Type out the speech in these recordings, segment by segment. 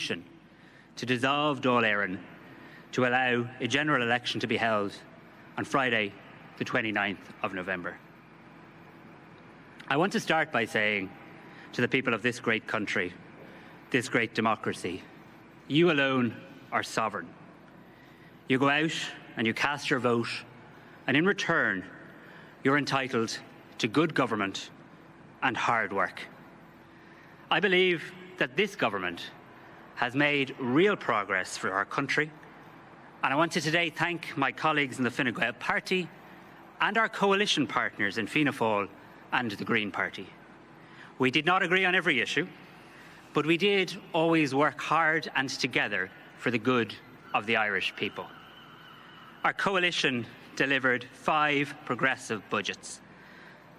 to dissolve Dáil Éireann to allow a general election to be held on Friday, the 29th of November. I want to start by saying to the people of this great country, this great democracy, you alone are sovereign. You go out and you cast your vote, and in return, you're entitled to good government and hard work. I believe that this government has made real progress for our country, and I want to today thank my colleagues in the Fine Gael party and our coalition partners in Fianna Fáil and the Green Party. We did not agree on every issue, but we did always work hard and together for the good of the Irish people. Our coalition delivered 5 progressive budgets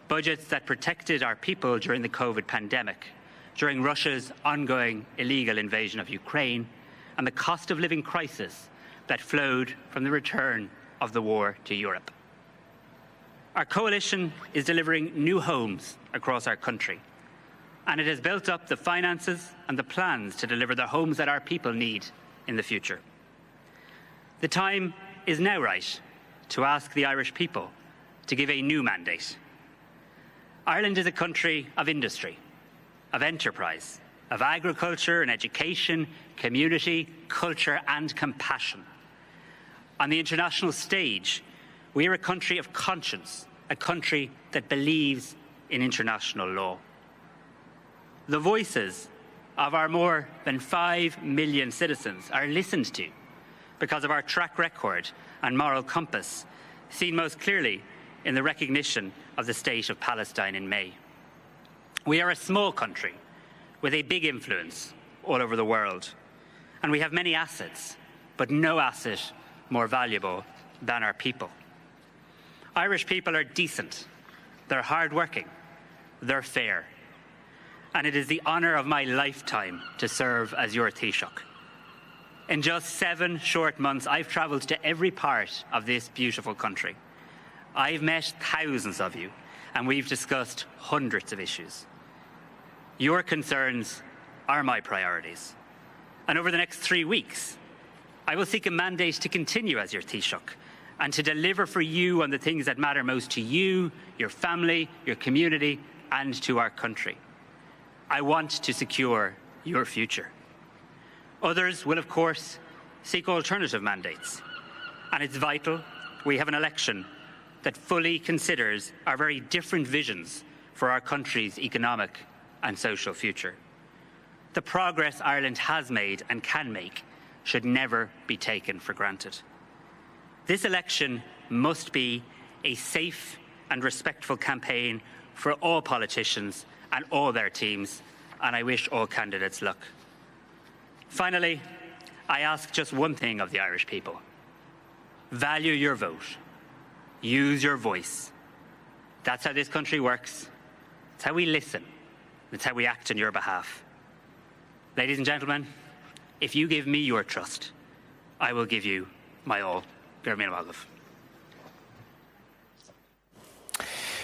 that protected our people during the COVID pandemic, during Russia's ongoing illegal invasion of Ukraine, and the cost of living crisis that flowed from the return of the war to Europe. Our coalition is delivering new homes across our country, and it has built up the finances and the plans to deliver the homes that our people need in the future. The time is now right to ask the Irish people to give a new mandate. Ireland is a country of industry, of enterprise, of agriculture and education, community, culture and compassion. On the international stage, we are a country of conscience, a country that believes in international law. The voices of our more than 5 million citizens are listened to because of our track record and moral compass, seen most clearly in the recognition of the State of Palestine in May. We are a small country with a big influence all over the world, and we have many assets, but no asset more valuable than our people. Irish people are decent, they're hard-working, they're fair, and it is the honour of my lifetime to serve as your Taoiseach. In just 7 short months, I've travelled to every part of this beautiful country. I've met thousands of you, and we've discussed hundreds of issues. Your concerns are my priorities. And over the next 3 weeks, I will seek a mandate to continue as your Taoiseach and to deliver for you on the things that matter most to you, your family, your community, and to our country. I want to secure your future. Others will, of course, seek alternative mandates. And it's vital we have an election that fully considers our very different visions for our country's economic and social future. The progress Ireland has made and can make should never be taken for granted. This election must be a safe and respectful campaign for all politicians and all their teams, and I wish all candidates luck. Finally, I ask just one thing of the Irish people. Value your vote. Use your voice. That's how this country works. It's how we listen. It's how we act on your behalf. Ladies and gentlemen, if you give me your trust, I will give you my all.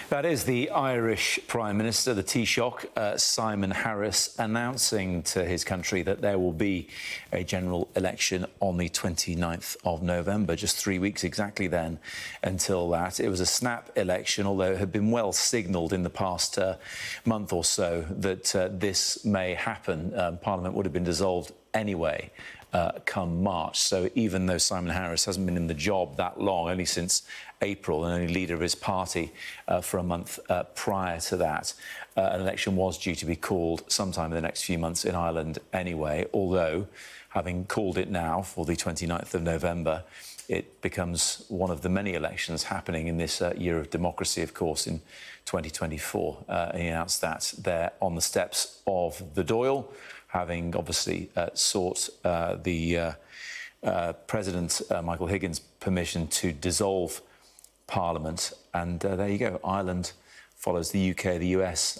That is the Irish Prime Minister, the Taoiseach, Simon Harris, announcing to his country that there will be a general election on the 29th of November, just 3 weeks exactly then until that. It was a snap election, although it had been well signalled in the past month or so that this may happen. Parliament would have been dissolved anyway. Come March. So even though Simon Harris hasn't been in the job that long, only since April, and only leader of his party for a month prior to that, an election was due to be called sometime in the next few months in Ireland anyway, although having called it now for the 29th of November, it becomes one of the many elections happening in this year of democracy, of course, in 2024. He announced that there on the steps of the Dáil, having obviously sought the President, Michael Higgins' permission to dissolve Parliament. And there you go. Ireland follows the UK, the US,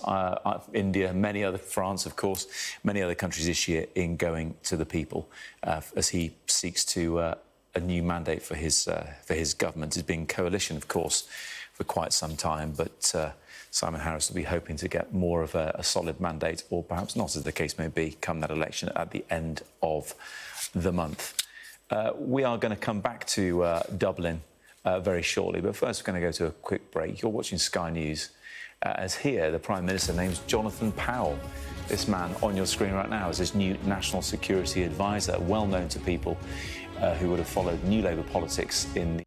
India, many other, France, of course, many other countries this year in going to the people as he seeks to a new mandate for his government. It's been coalition, of course, for quite some time, but Simon Harris will be hoping to get more of a solid mandate, or perhaps not, as the case may be, come that election at the end of the month. We are going to come back to Dublin very shortly, but first we're going to go to a quick break. You're watching Sky News, as here the Prime Minister names Jonathan Powell. This man on your screen right now is his new National Security Advisor, well known to people who would have followed New Labour politics in the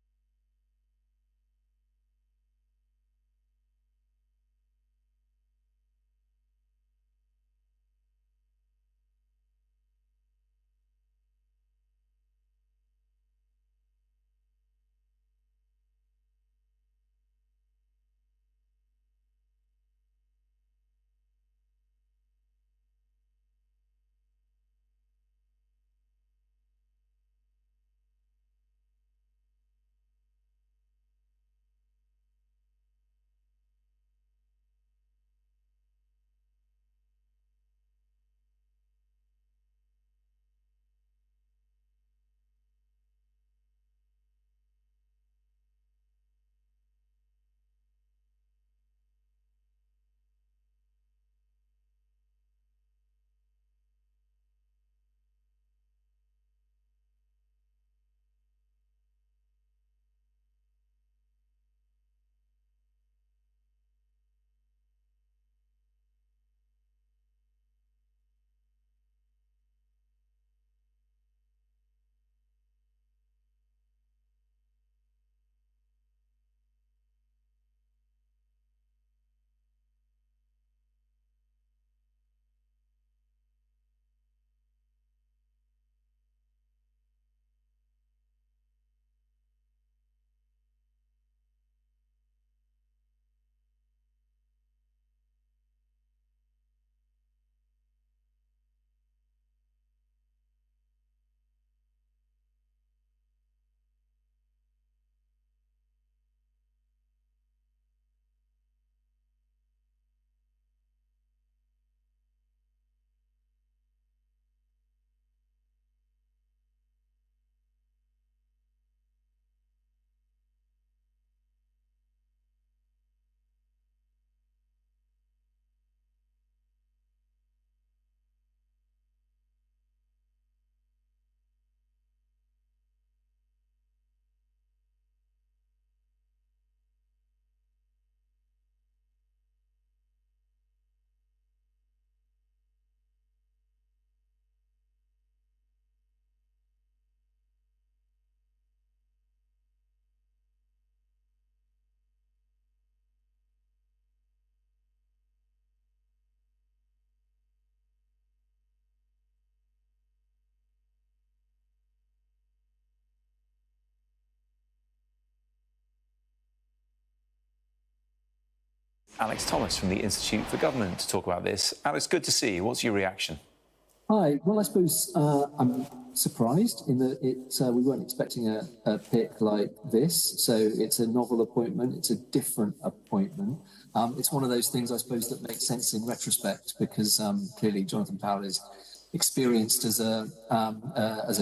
Alex Thomas from the Institute for Government to talk about this. Alex, good to see you. What's your reaction? Hi. Well, I suppose I'm surprised in that we weren't expecting a pick like this. So it's a novel appointment. It's a different appointment. It's one of those things, I suppose, that makes sense in retrospect, because clearly Jonathan Powell is experienced as a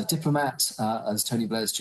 diplomat, as Tony Blair's chief